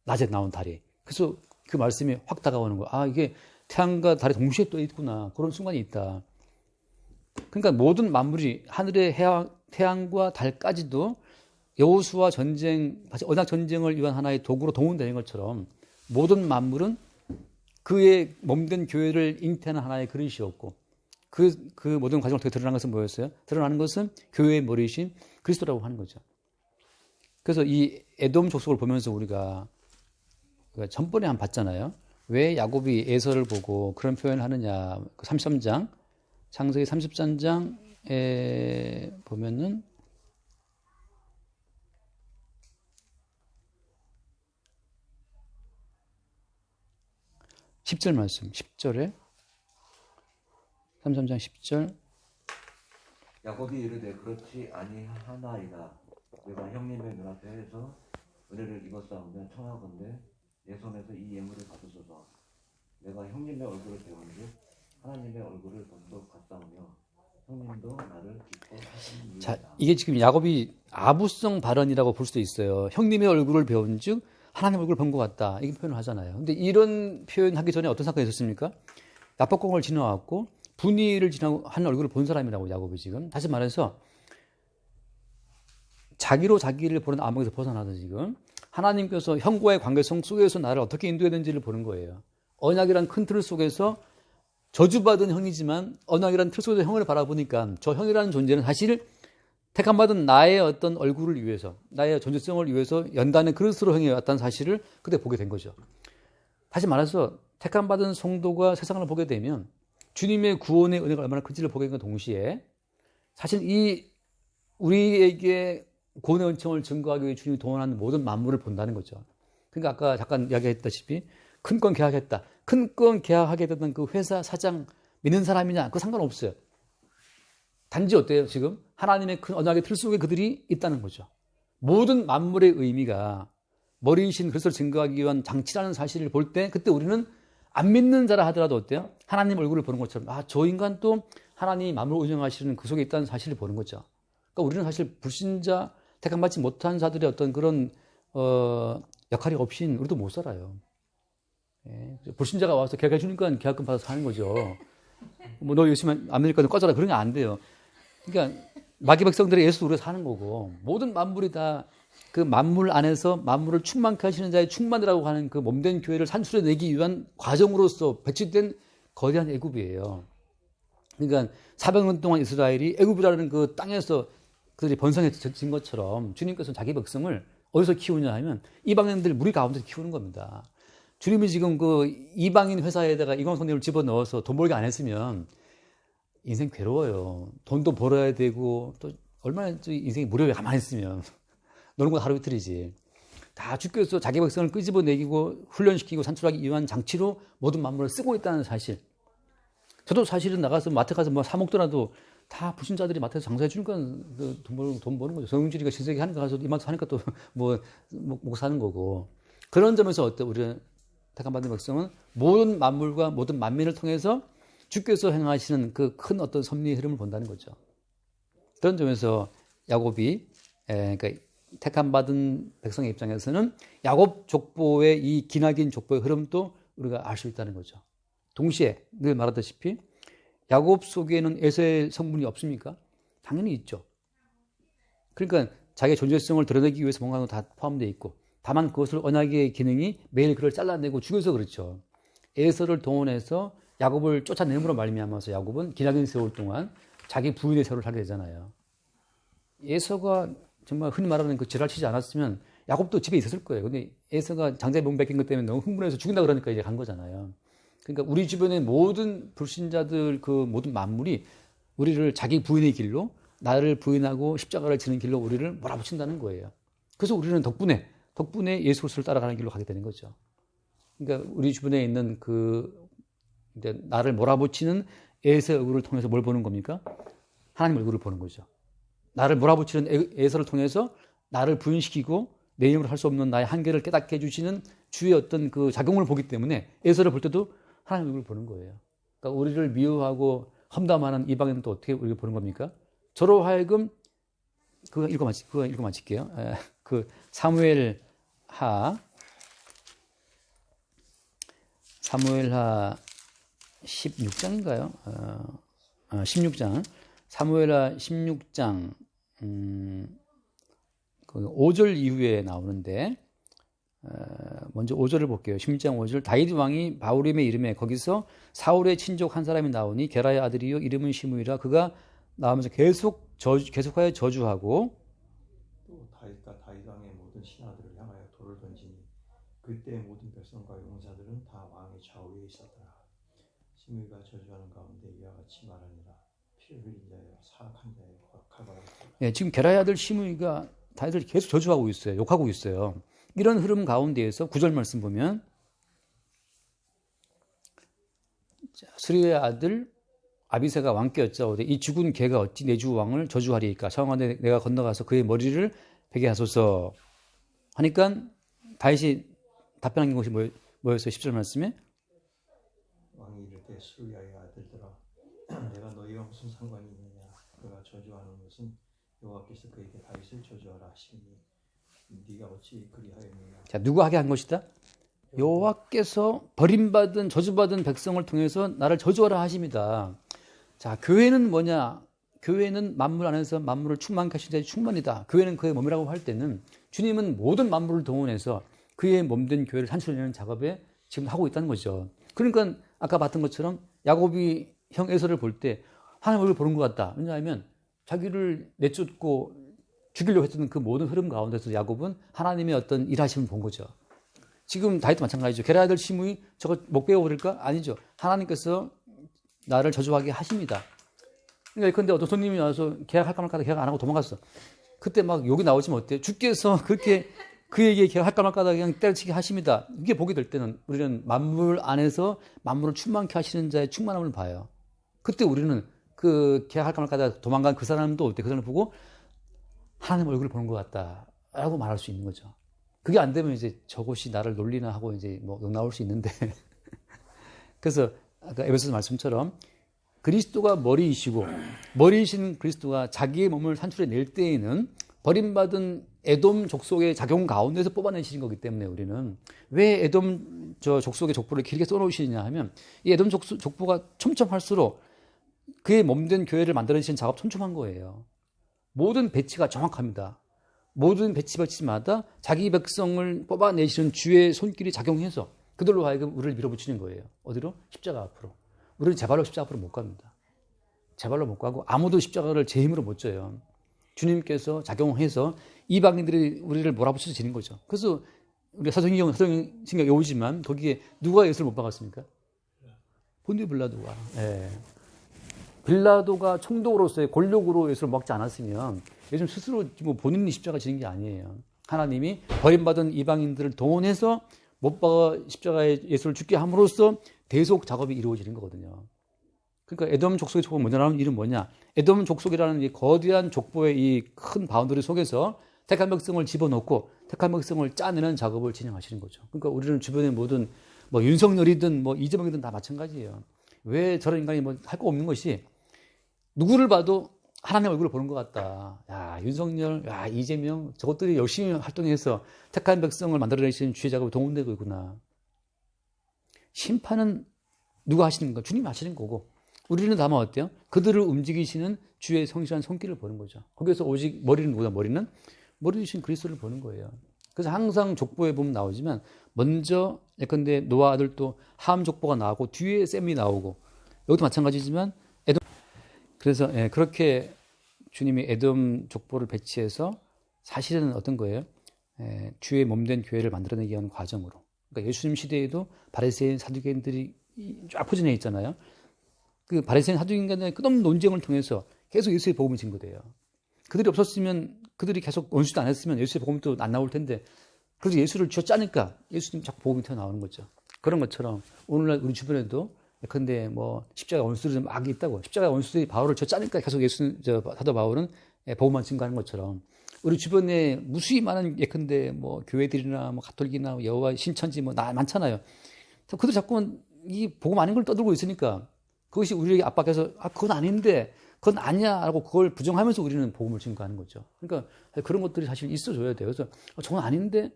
낮에 나온 달이. 그래서 그 말씀이 확 다가오는 거야. 아 이게 태양과 달이 동시에 떠 있구나. 그런 순간이 있다. 그러니까 모든 만물이 하늘의 태양과 달까지도 여호수아 전쟁, 언약 전쟁을 위한 하나의 도구로 동원되는 것처럼 모든 만물은 그의 몸된 교회를 잉태하는 하나의 그릇이었고 그 모든 과정을 통해 드러난 것은 뭐였어요? 드러나는 것은 교회의 머리이신 그리스도라고 하는 거죠. 그래서 이 에돔 족속을 보면서 우리가 전번에 한번 봤잖아요. 왜 야곱이 에서를 보고 그런 표현을 하느냐. 33장, 창세기 33장에 보면은 10절 말씀, 10절에 33장 10절 야곱이 이르되 그렇지 아니하나이다. 내가 형님의 눈앞에 해서 은혜를 입었사오며 청하건대 내 손에서 이 예물을 받으소서. 내가 형님의 얼굴을 배운즉 하나님의 얼굴을 본도 같사오며 형님도 나를 기뻐하시니이다. 자, 이게 지금 야곱이 아부성 발언이라고 볼 수도 있어요. 형님의 얼굴을 배운즉 하나님 얼굴을 본 것 같다. 이렇게 표현을 하잖아요. 근데 이런 표현하기 전에 어떤 사건이 있었습니까? 야복공을 지나왔고 분이를 지나고 한 얼굴을 본 사람이라고 야곱이 지금. 다시 말해서 자기로 자기를 보는 암흑에서 벗어나서 지금 하나님께서 형과의 관계성 속에서 나를 어떻게 인도해야 되는지를 보는 거예요. 언약이란 큰 틀 속에서 저주받은 형이지만 언약이란 틀 속에서 형을 바라보니까 저 형이라는 존재는 사실 택함받은 나의 어떤 얼굴을 위해서 나의 존재성을 위해서 연단의 그릇으로 행해왔다는 사실을 그때 보게 된 거죠. 다시 말해서 택함받은 성도가 세상을 보게 되면 주님의 구원의 은혜가 얼마나 큰지를 보게 된 동시에 사실 이 우리에게 구원의 은총을 증거하기 위해 주님이 동원한 모든 만물을 본다는 거죠. 그러니까 아까 잠깐 이야기했다시피 큰 건 계약했다. 큰 건 계약하게 되던 그 회사 사장 믿는 사람이냐 그거 상관없어요. 단지 어때요 지금? 하나님의 큰 언약의 틀 속에 그들이 있다는 거죠. 모든 만물의 의미가 머리이신 그리스도를 증거하기 위한 장치라는 사실을 볼 때 그때 우리는 안 믿는 자라 하더라도 어때요? 하나님 얼굴을 보는 것처럼 저 인간 또 하나님이 만물을 운영하시는 그 속에 있다는 사실을 보는 거죠. 그러니까 우리는 사실 불신자 택함받지 못한 자들의 어떤 그런 역할이 없인 우리도 못 살아요. 예. 불신자가 와서 계약해 주니까 계약금 받아서 사는 거죠. 뭐 너 열심히 안 믿으니까 꺼져라 그런 게 안 돼요. 그러니까 마귀 백성들의 예수 우리가 사는 거고 모든 만물이 다 그 만물 안에서 만물을 충만케 하시는 자의 충만이라고 하는 그 몸된 교회를 산출해내기 위한 과정으로서 배치된 거대한 애굽이에요. 그러니까 400년 동안 이스라엘이 애굽이라는 그 땅에서 그들이 번성해진 것처럼 주님께서는 자기 백성을 어디서 키우냐 하면 이방인들 무리 가운데 키우는 겁니다. 주님이 지금 그 이방인 회사에다가 이광성님을 집어넣어서 돈 벌게 안 했으면 인생 괴로워요. 돈도 벌어야 되고 또 얼마나 인생이 무료해 가만히 있으면 노는 건 하루 이틀이지. 다 주께서 자기 백성을 끄집어내기고 훈련시키고 산출하기 위한 장치로 모든 만물을 쓰고 있다는 사실. 저도 사실은 나가서 마트 가서 뭐 사 먹더라도 다 불신자들이 마트에서 장사해 주니까 돈 버는 거죠. 성윤주리가 신세계 하니까 가서 이마트 하니까 또 먹고 사는 거고. 그런 점에서 어때? 우리는 택함받은 백성은 모든 만물과 모든 만민을 통해서 주께서 행하시는 그 큰 어떤 섭리의 흐름을 본다는 거죠. 그런 점에서 야곱이 그러니까 택함받은 백성의 입장에서는 야곱 족보의 이 기나긴 족보의 흐름도 우리가 알 수 있다는 거죠. 동시에 늘 말하다시피 야곱 속에는 에서의 성분이 없습니까? 당연히 있죠. 그러니까 자기의 존재성을 드러내기 위해서 뭔가 다 포함되어 있고 다만 그것을 언약의 기능이 매일 그를 잘라내고 죽여서 그렇죠. 에서를 동원해서 야곱을 쫓아내므로 말미암아서 야곱은 기나긴 세월 동안 자기 부인의 세월을 살게 되잖아요. 에서가 정말 흔히 말하는 그 지랄치지 않았으면 야곱도 집에 있었을 거예요. 근데 에서가 장자의 몸 뺏긴 것 때문에 너무 흥분해서 죽인다 그러니까 이제 간 거잖아요. 그러니까 우리 주변의 모든 불신자들 그 모든 만물이 우리를 자기 부인의 길로 나를 부인하고 십자가를 지는 길로 우리를 몰아붙인다는 거예요. 그래서 우리는 덕분에 예수 그리스도를 따라가는 길로 가게 되는 거죠. 그러니까 우리 주변에 있는 그 이제 나를 몰아붙이는 에서의 얼굴을 통해서 뭘 보는 겁니까? 하나님 얼굴을 보는 거죠. 나를 몰아붙이는 에서를 통해서 나를 부인시키고 내 힘으로 할 수 없는 나의 한계를 깨닫게 해주시는 주의 어떤 그 작용을 보기 때문에 에서를 볼 때도 하나님 얼굴을 보는 거예요. 그러니까 우리를 미워하고 험담하는 이방인은 또 어떻게 우리가 보는 겁니까? 저로 하여금 그거 읽어 마칠게요. 그 사무엘하 16장인가요? 16장. 사무엘하 16장 5절 이후에 나오는데 먼저 5절을 볼게요. 16장 5절. 다윗 왕이 바후림의 이름에 거기서 사울의 친족 한 사람이 나오니 게라의 아들이요 이름은 시므이라. 그가 나오면서 계속하여 저주하고 또 다윗과 다윗 왕의 모든 신하들을 향하여 돌을 던지니 그때 모든 백성과 용사들은 다 왕의 좌우에 있었더라. 시므이가 저주하는 가운데 이와 같이 말하니라. 피를 흘린 자여 사악한 자여 칼바람. 예, 지금 게라의 아들 시므이가 다윗을 계속 저주하고 있어요. 욕하고 있어요. 이런 흐름 가운데에서 9절 말씀 보면 스리의 아들 아비새가 왕께 여짜오되 이 죽은 개가 어찌 내 주 왕을 저주하리이까. 청하되 내가 건너가서 그의 머리를 베게 하소서 하니까 다윗이 답변한 것이 뭐였어요? 10절 말씀에 왕이 이르되 스루야의 아들들아 내가 너희와 무슨 상관이 있느냐. 그가 저주하는 것은 여호와께서 그에게 다윗을 저주하라 하시니 네가 어찌 그리하였느냐. 자, 누가 하게 한 것이다? 여호와께서 버림받은 저주받은 백성을 통해서 나를 저주하라 하십니다. 자, 교회는 뭐냐? 교회는 만물 안에서 만물을 충만케 하신 자의 충만이다. 교회는 그의 몸이라고 할 때는 주님은 모든 만물을 동원해서 그의 몸된 교회를 산출해내는 작업에 지금 하고 있다는 거죠. 그러니까 아까 봤던 것처럼 야곱이 형 에서를 볼 때 하나님 얼굴을 보는 것 같다. 왜냐하면 자기를 내쫓고 죽이려고 했던 그 모든 흐름 가운데서 야곱은 하나님의 어떤 일하심을 본 거죠. 지금 다윗도 마찬가지죠. 게라 아들 시므이 저거 목 베어버릴까? 아니죠. 하나님께서 나를 저주하게 하십니다. 그러니까 근데 어떤 손님이 와서 계약할까 말까 계약 안 하고 도망갔어. 그때 막 욕이 나오지면 어때요? 주께서 그렇게 그에게 계약할까 말까 그냥 때려치게 하십니다. 이게 보게 될 때는 우리는 만물 안에서 만물을 충만케 하시는 자의 충만함을 봐요. 그때 우리는 그 계약할까 말까 도망간 그 사람도 어때? 그 사람을 보고 하나님 얼굴을 보는 것 같다라고 말할 수 있는 거죠. 그게 안 되면 이제 저것이 나를 놀리나 하고 이제 뭐 욕 나올 수 있는데 그래서 아까 에베소서 말씀처럼 그리스도가 머리이시고 머리이신 그리스도가 자기의 몸을 산출해낼 때에는 버림받은 에돔 족속의 작용 가운데서 뽑아내시는 거기 때문에 우리는 왜 에돔 족속의 족보를 길게 써놓으시느냐 하면 이 에돔 족보가 촘촘할수록 그의 몸된 교회를 만들어내시는 작업 촘촘한 거예요. 모든 배치가 정확합니다. 모든 배치마다 자기 백성을 뽑아내시는 주의 손길이 작용해서 그들로 하여금 우리를 밀어붙이는 거예요. 어디로? 십자가 앞으로. 우리는 제 발로 십자가 앞으로 못 갑니다. 제 발로 못 가고 아무도 십자가를 제 힘으로 못 져요. 주님께서 작용해서 이방인들이 우리를 몰아붙여서 지는 거죠. 그래서 우리가 사도행전에 오지만 거기에 누가 예수를 못 박았습니까? 본디오 빌라도가. 예. 빌라도가 총독으로서의 권력으로 예수를 먹지 않았으면 요즘 스스로 뭐 본인이 십자가 지는 게 아니에요. 하나님이 버림받은 이방인들을 동원해서 못 박아 십자가에 예수를 죽게 함으로써 대속 작업이 이루어지는 거거든요. 그러니까 에돔 족속의 족보가 먼저 나오는 일은 뭐냐? 에돔 족속이라는 이 거대한 족보의 이 큰 바운더리 속에서 택한 백성을 집어넣고 택한 백성을 짜내는 작업을 진행하시는 거죠. 그러니까 우리는 주변의 모든 뭐 윤석열이든 뭐 이재명이든 다 마찬가지예요. 왜 저런 인간이 뭐 할 거 없는 것이 누구를 봐도 하나님의 얼굴을 보는 것 같다. 야, 윤석열, 야, 이재명, 저것들이 열심히 활동해서 택한 백성을 만들어내시는 주의 작업에 동원되고 있구나. 심판은 누가 하시는 건가? 주님이 하시는 거고. 우리는 다만 어때요? 그들을 움직이시는 주의 성실한 손길을 보는 거죠. 거기서 오직 머리는 누구다? 머리 되신 그리스도를 보는 거예요. 그래서 항상 족보에 보면 나오지만 먼저 예컨대 노아 아들도 함 족보가 나오고 뒤에 셈이 나오고 여기도 마찬가지지만 그래서 그렇게 주님이 에돔 족보를 배치해서 사실은 어떤 거예요? 주의 몸된 교회를 만들어내기 위한 과정으로. 그러니까 예수님 시대에도 바리새인 사두개인들이 쫙 포진해 있잖아요. 그 바리새인 사두개인간의 끝없는 논쟁을 통해서 계속 예수의 복음이 증거돼요. 그들이 없었으면, 그들이 계속 원수도 안 했으면 예수의 복음도 안 나올 텐데, 그래서 예수를 쥐어짜니까 예수님 자꾸 복음이 튀어나오는 거죠. 그런 것처럼 오늘날 우리 주변에도 예컨대 뭐 십자가 원수들이 막 있다고, 십자가 원수들이 바울을 쥐어짜니까 계속 사도 바울은 복음만 증거하는 것처럼, 우리 주변에 무수히 많은 예컨대 뭐 교회들이나 뭐 가톨릭이나 여호와 신천지 뭐 많잖아요. 그들 자꾸만 이 복음 아닌 걸 떠들고 있으니까 그것이 우리에게 압박해서 그건 아닌데, 그건 아니야 라고 그걸 부정하면서 우리는 복음을 증거하는 거죠. 그러니까 그런 것들이 사실 있어줘야 돼요. 그래서 저건 아닌데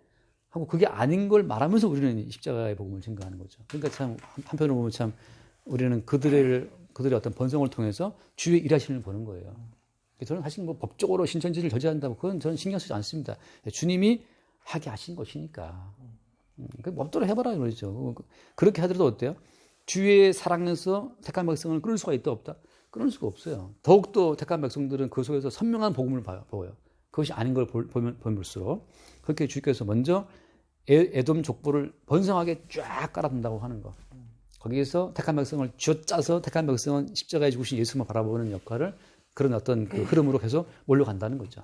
하고 그게 아닌 걸 말하면서 우리는 십자가의 복음을 증거하는 거죠. 그러니까 참 한편으로 보면 참 우리는 그들의 어떤 번성을 통해서 주의 일하심을 보는 거예요. 저는 사실 뭐 법적으로 신천지를 저지한다고 그건 저는 신경 쓰지 않습니다. 주님이 하게 하신 것이니까. 그 법대로 해봐라 이러죠. 그렇게 하더라도 어때요? 주의 사랑에서 택한 백성을 끊을 수가 있다 없다? 끊을 수가 없어요. 더욱더 택한 백성들은 그 속에서 선명한 복음을 보여요. 그것이 아닌 걸 보면 볼수록. 그렇게 주께서 먼저 에돔 족보를 번성하게 쫙 깔아둔다고 하는 거. 거기에서 택한 백성을 쥐어짜서 택한 백성은 십자가에 죽으신 예수만 바라보는 역할을, 그런 어떤 그 흐름으로 계속 몰려간다는 거죠.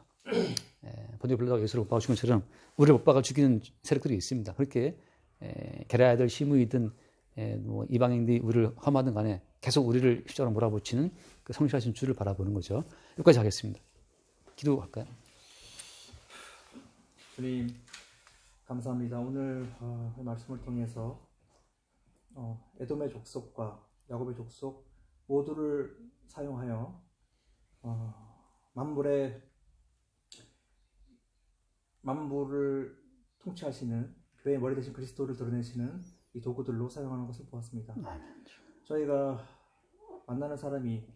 본디오 빌라도가 예수를 못 박아 죽은 것처럼 우리를 못 박아 죽이는 세력들이 있습니다. 그렇게 게라야들 시므이든 뭐 이방인들이 우리를 험하든 간에 계속 우리를 십자가로 몰아붙이는 그 성실하신 주를 바라보는 거죠. 여기까지 하겠습니다. 기도할까요? 주님 감사합니다. 오늘 말씀을 통해서 에돔의 족속과 야곱의 족속 모두를 사용하여 만물을 통치하시는 교회의 머리 대신 그리스도를 드러내시는 이 도구들로 사용하는 것을 보았습니다. 저희가 만나는 사람이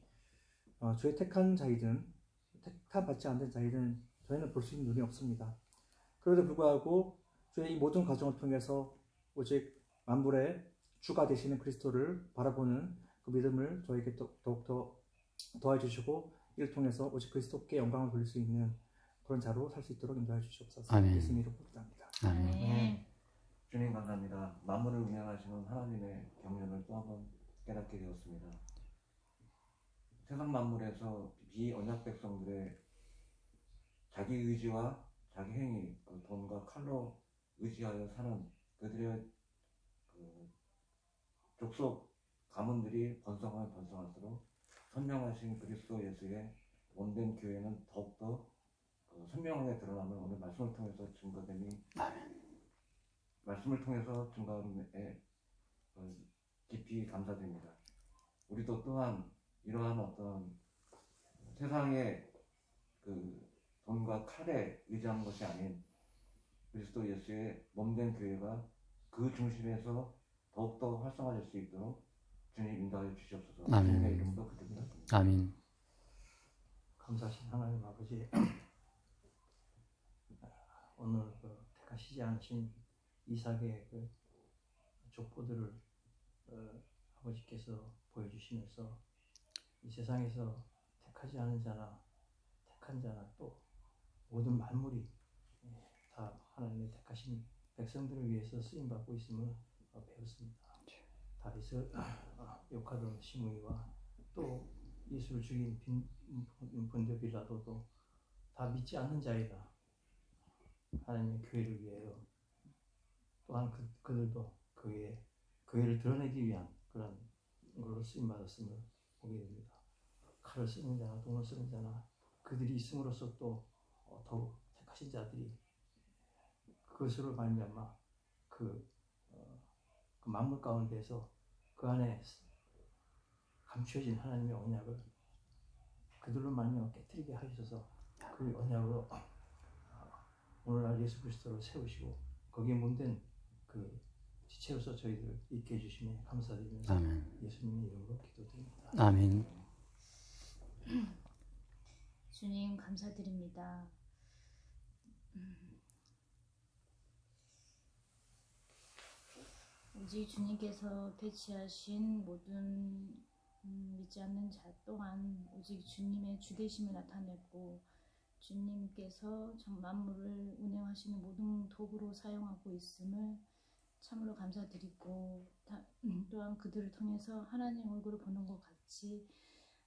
주의 택한 자이든 택함받지 않는 자이든 저희는 볼 수 있는 눈이 없습니다. 그럼에도 불구하고 주의 이 모든 과정을 통해서 오직 만물의 주가 되시는 그리스도를 바라보는 그 믿음을 저에게 더욱더 도와주시고, 이를 통해서 오직 그리스도께 영광을 돌릴 수 있는 그런 자로 살 수 있도록 인도해 주시옵소서. 아멘. 예수님 이름으로 기도합니다. 아멘. 주님 감사합니다. 만물을 운영하시는 하나님의 경륜을 또 한번 깨닫게 되었습니다. 세상 만물에서 비언약 백성들의 자기 의지와 자기 행위, 돈과 칼로 의지하여 사는 그들의 족속 가문들이 번성하면 번성할수록 선명하신 그리스도 예수의 몸된 교회는 더욱더 선명하게 드러나는 오늘 말씀을 통해서 증거됨이, 말씀을 통해서 증거함에 깊이 감사드립니다. 우리도 또한 이러한 어떤 세상의 그 돈과 칼에 의지하는 것이 아닌 그리스도 예수의 몸된 교회가 그 중심에서 더욱더 활성화될 수 있도록 주님 인도하여 주시옵소서. 아멘. 주님의 이름으로 기도드립니다. 아멘. 감사하신 하나님 아버지, 오늘 택하시지 않으신 이삭의 그 족보들을 아버지께서 보여주시면서 이 세상에서 택하지 않은 자나 택한 자나 또 모든 만물이 다 하나님의 택하신 백성들을 위해서 쓰임받고 있음을 배웠습니다. 다윗을 욕하던 시므이와 또 예수를 죽인 본디오 빌라도도 다 믿지 않는 자이다. 하나님의 교회를 위하여 또한 그들도 교회를 드러내기 위한 그런 걸로 쓰임받았음을 보게 됩니다. 칼을 쓰는 자나 돈을 쓰는 자나 그들이 있음으로써 또 더욱 택하신 자들이 그것으로 말미암아 그 만물 가운데서 그 안에 감추어진 하나님의 언약을 그들로 말미암아 깨뜨리게 하셔서 그 언약으로 오늘날 예수 그리스도를 세우시고 거기에 몸된 그 지체로서 저희들을 있게 해주심에 감사드리면서 아멘. 예수님의 이름으로 기도드립니다. 아멘. 주님 감사드립니다. 오직 주님께서 배치하신 모든 믿지 않는 자 또한 오직 주님의 주되심을 나타냈고, 주님께서 만물을 운행하시는 모든 도구로 사용하고 있음을 참으로 감사드리고 또한 그들을 통해서 하나님 얼굴을 보는 것 같이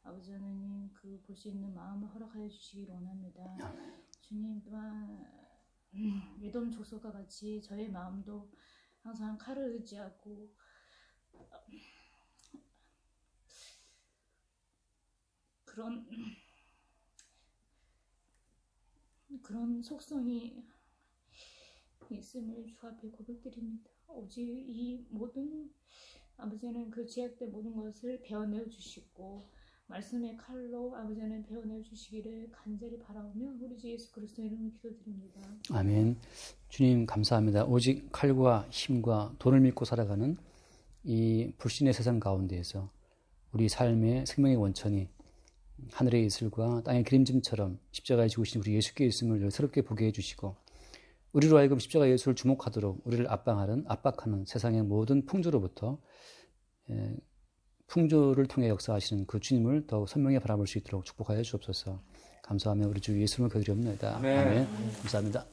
아버지 하나님 그 볼 수 있는 마음을 허락하여 주시길 원합니다. 주님 또한 에돔 족속과 같이 저의 마음도 항상 칼을 의지하고 그런 속성이 있음을 주 앞에 고백드립니다. 오직 이 모든 아버지는 그 죄악된 모든 것을 베어내어 주시고 말씀의 칼로 아버지는 베어내어 주시기를 간절히 바라오며 우리 주 예수 그리스도 이름으로 기도드립니다. 아멘. 주님 감사합니다. 오직 칼과 힘과 돈을 믿고 살아가는 이 불신의 세상 가운데에서 우리 삶의 생명의 원천이 하늘의 이슬과 땅의 기름짐처럼 십자가에 죽으신 우리 예수께 있음을 새롭게 보게 해주시고 우리로 하여금 십자가 예수를 주목하도록 우리를 압박하는 세상의 모든 풍조로부터 풍조를 통해 역사하시는 그 주님을 더욱 선명히 바라볼 수 있도록 축복하여 주옵소서. 감사하며 우리 주 예수님을 기도드립니다. 아멘. 감사합니다.